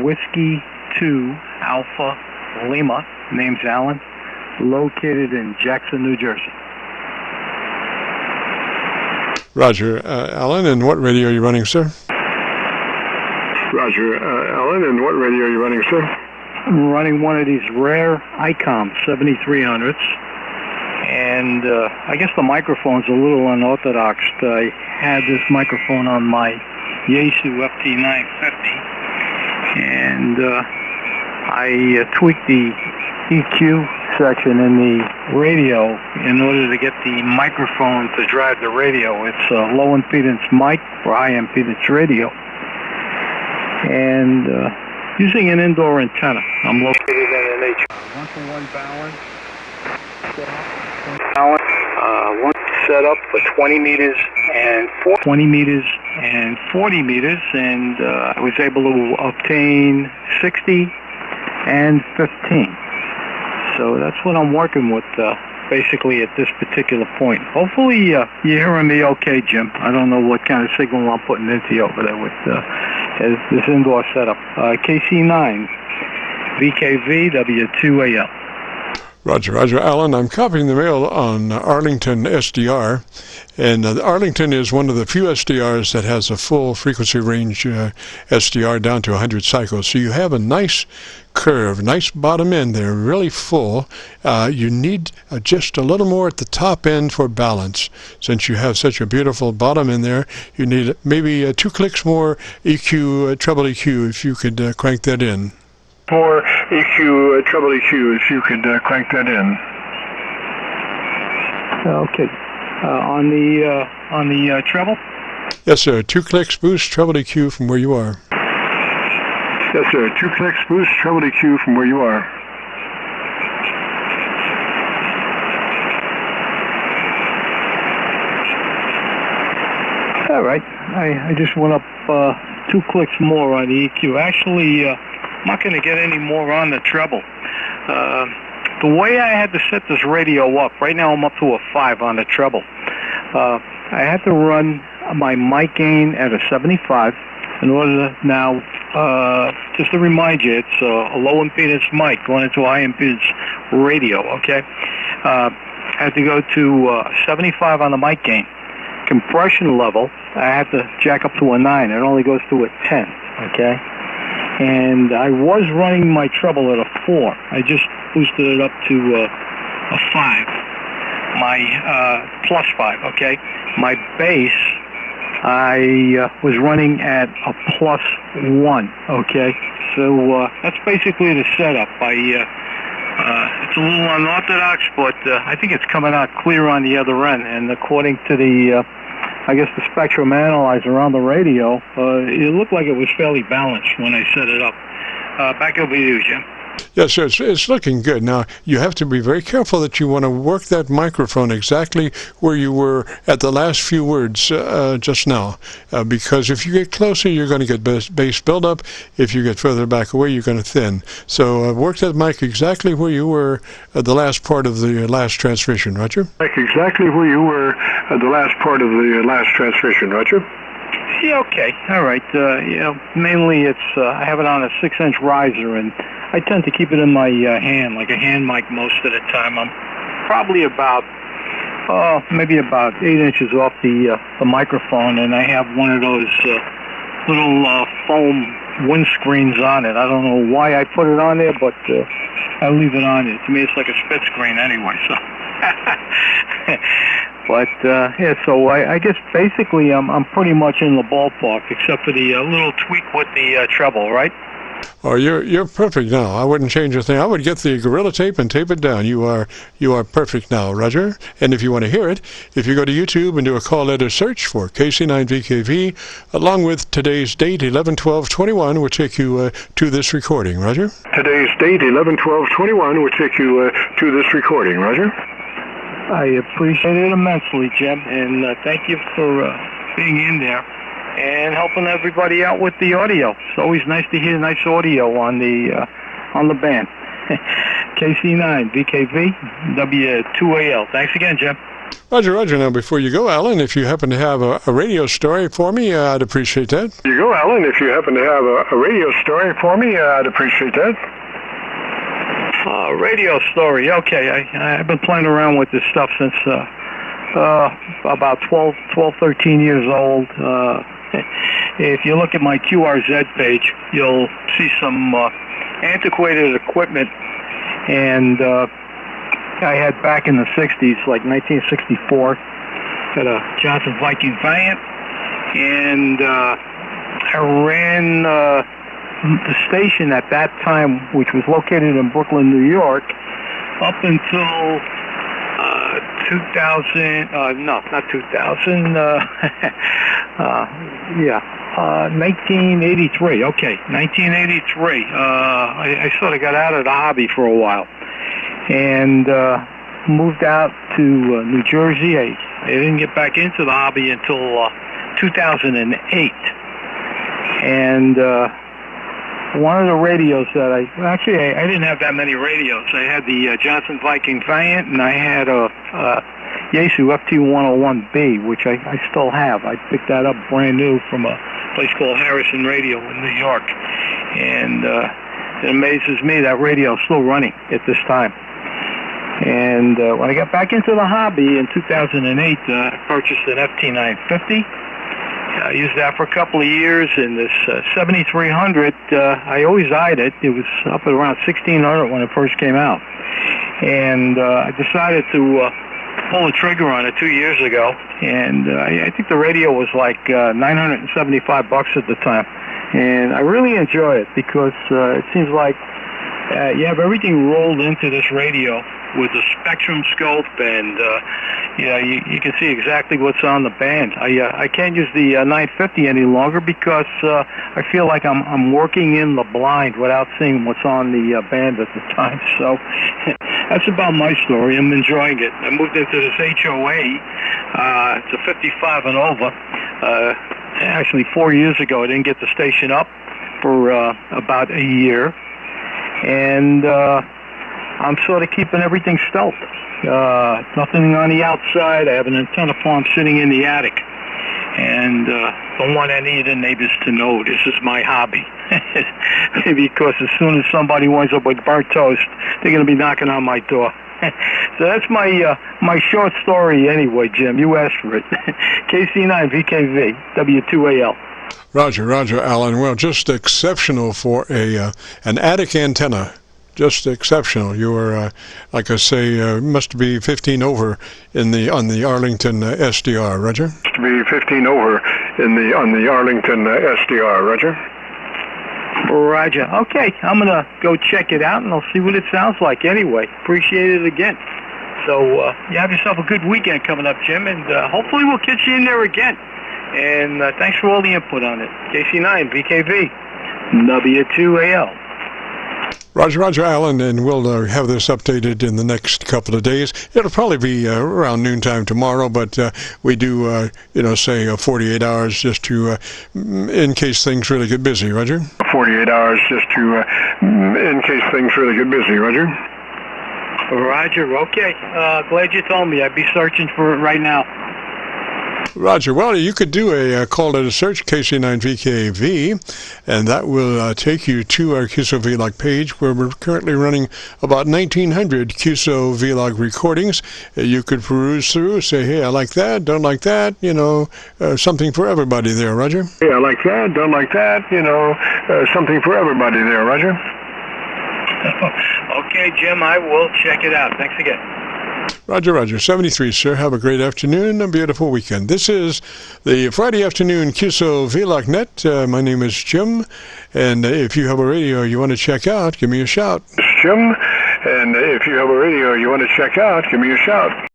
Whiskey 2 Alpha Lima, name's Alan, located in Jackson, New Jersey. Roger, Alan, and what radio are you running, sir? Roger, Alan, and what radio are you running, sir? I'm running one of these rare ICOM 7300s, and I guess the microphone's a little unorthodox. I had this microphone on my Yaesu FT950, and I tweaked the EQ section in the radio in order to get the microphone to drive the radio. It's a low impedance mic for high impedance radio, and using an indoor antenna. I'm located in an one-to-one balance. One setup for 20 meters and 40 meters, and I was able to obtain 60 and 15. So that's what I'm working with basically at this particular point. Hopefully you're hearing me okay, Jim. I don't know what kind of signal I'm putting into you over there with this indoor setup. KC9VKV W2AL. Roger, Roger. Alan, I'm copying the mail on Arlington SDR, and Arlington is one of the few SDRs that has a full frequency range SDR down to 100 cycles. So you have a nice curve, nice bottom end there, really full. You need just a little more at the top end for balance. Since you have such a beautiful bottom in there, you need maybe 2 clicks more EQ, treble EQ, if you could crank that in. For EQ, treble EQ, if you could crank that in. Okay. On the treble? Yes, sir. 2 clicks boost treble EQ from where you are. Yes, sir. 2 clicks boost treble EQ from where you are. All right. I just went up 2 clicks more on the EQ. Actually, I'm not going to get any more on the treble. The way I had to set this radio up, right now I'm up to a 5 on the treble. I had to run my mic gain at a 75 in order to now, just to remind you, it's a low impedance mic going into a high impedance radio, okay? I had to go to 75 on the mic gain. Compression level, I had to jack up to a 9. It only goes to a 10, okay? And I was running my treble at a 4. I just boosted it up to a 5. My plus 5, okay? My bass, I was running at a plus 1, okay? So that's basically the setup. It's a little unorthodox, but I think it's coming out clear on the other end. And according to the I guess the spectrum analyzer on the radio, it looked like it was fairly balanced when I set it up. Back over to you, Jim. Yes, it's looking good. Now, you have to be very careful that you want to work that microphone exactly where you were at the last few words just now, because if you get closer, you're going to get bass buildup. If you get further back away, you're going to thin. So work that mic exactly where you were at the last part of the last transmission, Roger? Exactly where you were at the last part of the last transmission, Roger? Yeah, okay. All right. Mainly it's, I have it on a 6-inch riser, and I tend to keep it in my hand, like a hand mic most of the time. I'm probably about, maybe about 8 inches off the microphone, and I have one of those little foam windscreens on it. I don't know why I put it on there, but I leave it on there. To me, it's like a spit screen anyway, so. But, yeah, so I guess basically I'm pretty much in the ballpark, except for the little tweak with the treble, right? Oh, you're perfect now. I wouldn't change a thing. I would get the Gorilla Tape and tape it down. You are perfect now, Roger. And if you want to hear it, if you go to YouTube and do a call letter search for KC9VKV, along with today's date, 11/12/21, will take you to this recording, Roger. Today's date, 11/12/21, will take you to this recording, Roger. I appreciate it immensely, Jim, and thank you for being in there and helping everybody out with the audio. It's always nice to hear nice audio on the band. KC9VKV W2AL. Thanks again, Jim. Roger, Roger. Now, before you go, Alan, if you happen to have a radio story for me, I'd appreciate that. You go, Alan. If you happen to have a radio story for me, I'd appreciate that. Radio story. Okay, I've been playing around with this stuff since about 12, 13 years old. If you look at my QRZ page, you'll see some antiquated equipment, and I had back in the 60s, like 1964, had a Johnson Viking Valiant, and I ran the station at that time, which was located in Brooklyn, New York, up until 2000, no, not 2000, 1983, okay, 1983. I sort of got out of the hobby for a while, and moved out to New Jersey. I didn't get back into the hobby until 2008, and one of the radios that I didn't have that many radios. I had the Johnson Viking Valiant, and I had a Yaesu FT101B, which I still have. I picked that up brand new from a place called Harrison Radio in New York, and it amazes me that radio is still running at this time. And when I got back into the hobby in 2008, I purchased an FT950. I used that for a couple of years, and this 7300, I always eyed it. It was up at around 1600 when it first came out. And I decided to pull the trigger on it 2 years ago, and I think the radio was like $975 at the time. And I really enjoy it because it seems like you have everything rolled into this radio with the spectrum scope, and you can see exactly what's on the band. I can't use the 950 any longer because I feel like I'm working in the blind without seeing what's on the band at the time. So that's about my story. I'm enjoying it. I moved into this HOA. It's a 55 and over. Actually, 4 years ago, I didn't get the station up for about a year, and I'm sort of keeping everything stealth. Nothing on the outside. I have an antenna farm sitting in the attic, and don't want any of the neighbors to know this is my hobby. Because as soon as somebody winds up with burnt toast, they're going to be knocking on my door. So that's my short story anyway, Jim. You asked for it. KC9VKV, W2AL. Roger, Roger, Alan. Well, just exceptional for an attic antenna. Just exceptional. You were, like I say, must be 15 over on the Arlington SDR, Roger. Must be 15 over on the Arlington SDR, Roger. Roger. Okay, I'm gonna go check it out, and I'll see what it sounds like. Anyway, appreciate it again. So you have yourself a good weekend coming up, Jim, and hopefully we'll catch you in there again. And thanks for all the input on it. KC9VKV, W2AL. Roger, Roger, Alan, and we'll have this updated in the next couple of days. It'll probably be around noontime tomorrow, but we do, say 48 hours just to, in case things really get busy, Roger? 48 hours just to, in case things really get busy, Roger? Roger, okay. Glad you told me. I'd be searching for it right now. Roger. Well, you could do a call to search KC9VKV, and that will take you to our QSO-VLOG page, where we're currently running about 1,900 QSO-VLOG recordings. You could peruse through, say, hey, I like that, don't like that, something for everybody there, Roger. Hey, I like that, don't like that, something for everybody there, Roger. Okay, Jim, I will check it out. Thanks again. Roger, Roger. 73, sir. Have a great afternoon and a beautiful weekend. This is the Friday afternoon QSO-VLOG Net. My name is Jim, and if you have a radio you want to check out, give me a shout. Jim, and if you have a radio you want to check out, give me a shout.